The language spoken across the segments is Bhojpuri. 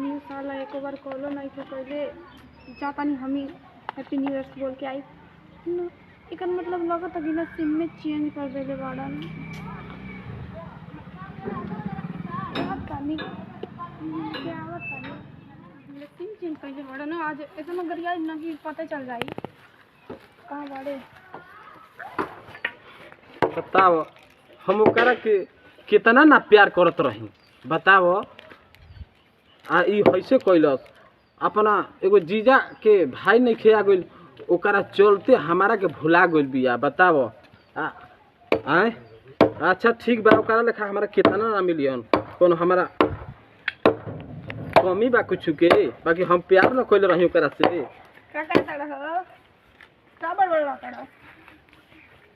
न्यू साल एको बार कॉलो नहीं तो कहले जाता नहीं हम ही हैप्पी न्यू ईयर बोल के आई न एकर मतलब लगत कि ना सिम में चेंज कर देले बाड़न क्या बतानी सिम चेंज कैसे बाड़न आज इतना गरिया नहीं पता चल जाई कहाँ बाड़े बताओ हम ओकरा के कितना ना प्यार करत रही बताओ आ ई कैसे कैलस अपना एगो जीजा के भाई नहीं खिया गइल ओकरा चलते हमारा के भुला गइल बिया बताओ आए अच्छा ठीक बा ओकरा लेखा हमारा कितना ना मिलियन कौन हमारा कमी बा कुछ के बाकी हम प्यार न कैले रही ओकरा से का करता रहो का बड़बड़ करो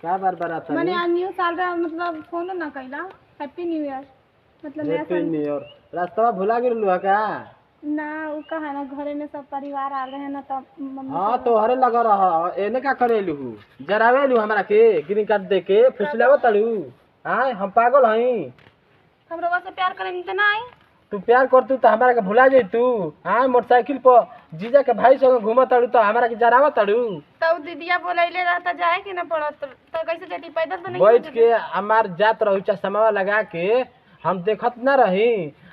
का बार बार आता मैंने आज न्यू साल का मतलब फोन ना कैला हैप्पी न्यू ईयर मतलब नया हैप्पी साल न्यू ईयर रास्ता भुला गेल लुहा का ना वो कहा ना घरे में सब परिवार आ रहे हैं ना तब मम्मी हाँ तो हरे लगा रहा एने का करेलू जरावेलू हमरा के ग्रीन कार्ड दे के फुसलावो तड़ू हां हम पागल हई हम रोवा से प्यार करें तो ना आई तू प्यार करतू तो हमारा के भुला जइतू हां मोटरसाइकिल पर जीजा के भाई संग घूम तड़ू तो हमारा के जरावा तड़ू तब दीदिया बोलैले रहता जाए कि ना पड़त तो कैसे जती पैदल तो नहीं बैठ के हमार जात रहू चश्मा लगा के हम देखत ना रही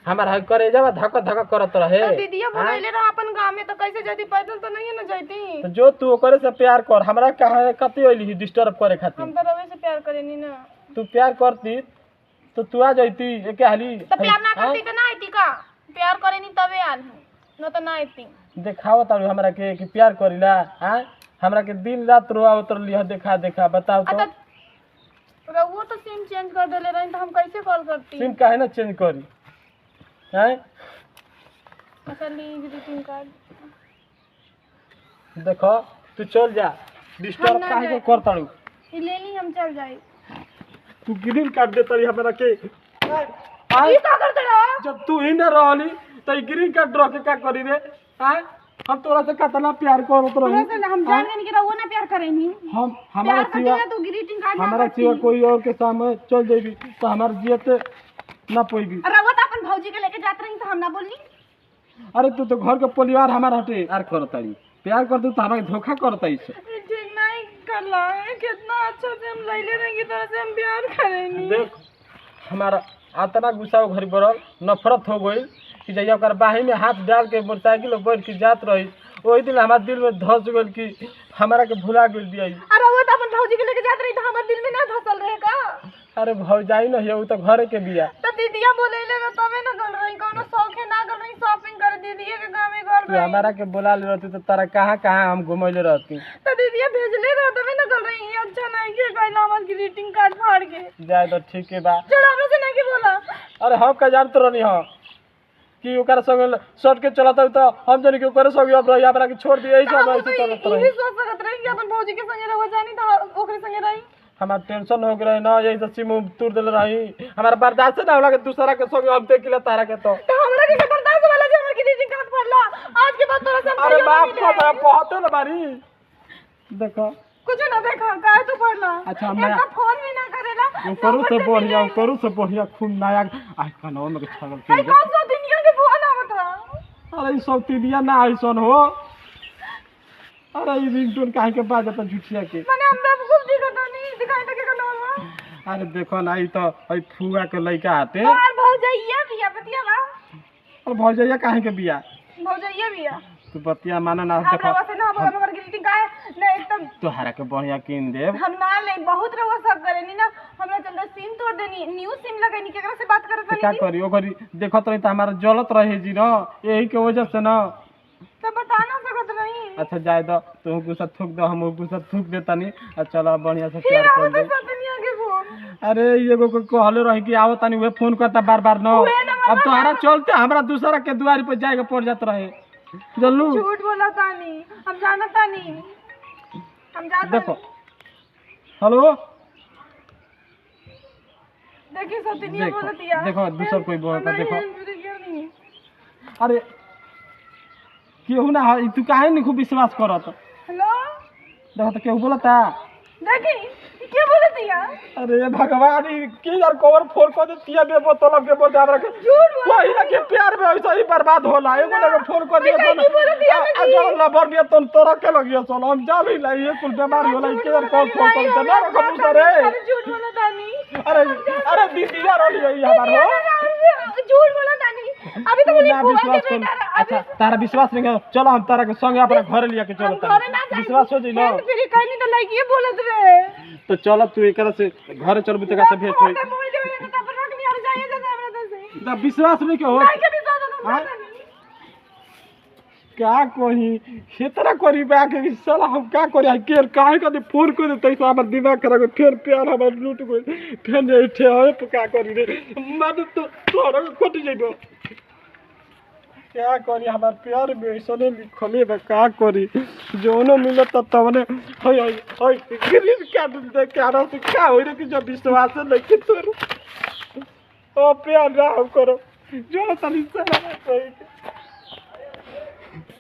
हमार करेजावा धक धक करत रहे तो दीदिया बोलैले रहा अपन गांव में तो कैसे जती पैदल तो नहीं ना जती तो जो तू ओकरे से प्यार कर हमरा कहां कते ओइली डिस्टर्ब करे खातिर हम तो रवे से प्यार करेनी ना तू प्यार करती तो तू आ जाती एके हाली तो प्यार ना करती तो ना आती का प्यार करेनी तबे आल न तो ना आती देखावत तारू हमरा के कि प्यार करिला हां हमरा के दिन रात रोआवत रही देखा देखा बताओ तो वो तो सिम चेंज कर देले रही तो हम कैसे कॉल करती सिम काहे ना चेंज करी हैं अच्छा ली ग्रीटिंग कार्ड देखो तू चल जा डिस्टर्ब काहे को कर तारू ई ले ली हम चल जाई तू ग्रीन कार्ड दे तरी हमरा के ई का करते रहो जब तू ही ना रहली त ग्रीन कार्ड रख के का करी रे हैं हम तोरा से कितना प्यार करत रही हम जान गए कि वो ना प्यार करेनी हम हमारा सिवा तू ग्रीटिंग कार्ड हमारा सिवा कोई और के सामने चल जेबी तो हमार जियते ना पोईबी अरे वो तो अपन भौजी के लेके जात रही तो हम ना बोलनी अरे तू तो घर के परिवार हमार हटे यार करताड़ी प्यार कर दू तो हमारे धोखा करताई से ठीक नहीं करला कितना अच्छा से हम लइले रही की तरह से हम प्यार करेनी देख हमारा आतना गुस्सा घरी बढ़ल नफरत हो गई कि जैया ओकर बाही में हाथ डाल के मोटरसाइकिल बैठ के जात रही वही दिन हमारे दिल में धस गइल कि हमारा के भुला गेल बिया अरे वो तो अपन भौजी के लेके जात रही तो हमारे दिल में ना धसल रहे का अरे भौजाई नहीं है वो तो घरे के बिया तो दीदिया बोलेले ना तबे ना गल रही कोनो शौक है ना गल रही शॉपिंग कर दीदिया के गांव में गल तू रही हमारा के बुला ले रहती तो तारा कहाँ कहाँ हम घुमैले रहती तो दीदिया भेजले रह तबे ना गल रही अच्छा नहीं के कहला हमर ग्रीटिंग कार्ड फाड़ के जाए तो ठीक है बा चढ़ावे से नहीं के बोला अरे हम का जानत रहनी हां कि ओकरा संग शॉर्ट के चलाता तो हम जन के ओकरा संग अब रही हमरा के छोड़ दिए ऐसे अब ऐसे चलत रही ये सोच सकत रही कि अपन भौजी के संगे रह जानी तो ओकरे संगे रही हमार टेंशन हो गए ना यही से सिम तोड़ देले रही हमारा बर्दाश्त ना होला के दूसरा के संग हम देख ले तारा के तो हमरा के बर्दाश्त वाला जे हमर ग्रीटिंग कार्ड फाड़ला आज के बाद तोरा से अरे बाप को तो बहुत ना बारी देखो कुछ ना देखा काहे तू पढ़ला अच्छा मैं एक फोन भी ना करेला करू से बढ़िया खूब नया आ कनो में के छगल के कौन सा दुनिया के फोन आवत है अरे सब तीनिया ना ऐसन हो अरे ई रिंगटोन काहे के बाज त झुठिया के माने हम बेवकूफ दिखत नहीं दिखाई तो के कनो अरे देखो ना ई तो ई फुआ के लइका आते और भौजैया बिया बतिया बा और भौजैया काहे के बिया भौजैया बिया तू बतिया माने ना देखो हमरा से ना हमर ग्रीटिंग कार्ड ना एकदम तोहरा के बढ़िया किन देब हम ना ले बहुत रवा सब करेनी ना हमरा चंदा सिम तोड़ देनी न्यू सिम लगानी केकरा से बात करत क्या करी ओकरी देखत रही त हमारा जलत रहे जी न यही के वजह से ना तो बता ना सकत नहीं अच्छा जाए दो तू गुस्सा थूक दो हम गुस्सा थूक देता नहीं और चलो बढ़िया से प्यार कर दे दुनिया के फोन अरे एगो को कहले रही कि आवत तनी वे फोन करता बार बार न अब तोहरा चलते हमरा दूसरा के दुआरी पे जाए के पड़ जात रहे जल्लू झूठ बोला तानी हम जानत तानी हम जानत देखो हेलो देखी सतिनिया बोलतिया देखो दूसर कोई बोलता देखो अरे केहू ना तू काहे नहीं खूब विश्वास करत हेलो देखो तो केहू बोलता देखी क्या बोलतिया अरे भगवान की यार कवर फोन कर दे तिया बे बोतल के बोलते हमरा के झूठ कोई ना के प्यार में ऐसा ही बर्बाद होला एगो लगे फोन कर दिया आ जो लबर दिया तो तोरा के लगियो चल हम जानी ला ये कुल बीमारी होला के कॉल फोन करते ना रखबू सरे झूठ बोला तानी अरे दीदी यार ओली हमार हो झूठ बोला तानी अभी तो बोली विश्वास कर अच्छा तारा विश्वास नहीं है चलो हम तारा के संगे अपना घर लिया के चलो विश्वास हो जाई ना फिर कहनी तो लाइक ये बोलत रे तो चलो तू एकरा से घर चलबू त का से भेंट होई दा विश्वास नहीं के हो क्या कोही इतना करी बा के साला हम का करी आ केर काहे कदे फोन कर दे तैसा हमर दिमाग खराब हो फिर प्यार हमर लूट गई फिर एठे होए का करी रे मन तो तोरा कट जइबो क्या करी हमार प्यार में ऐसने लिखले बा का करी जोनो मिलत तवने होय होय ग्रीन कार्ड दे के आरा से का होय रे कि जो विश्वास नहीं कि तोर ओ प्यार राव करो जो तनी से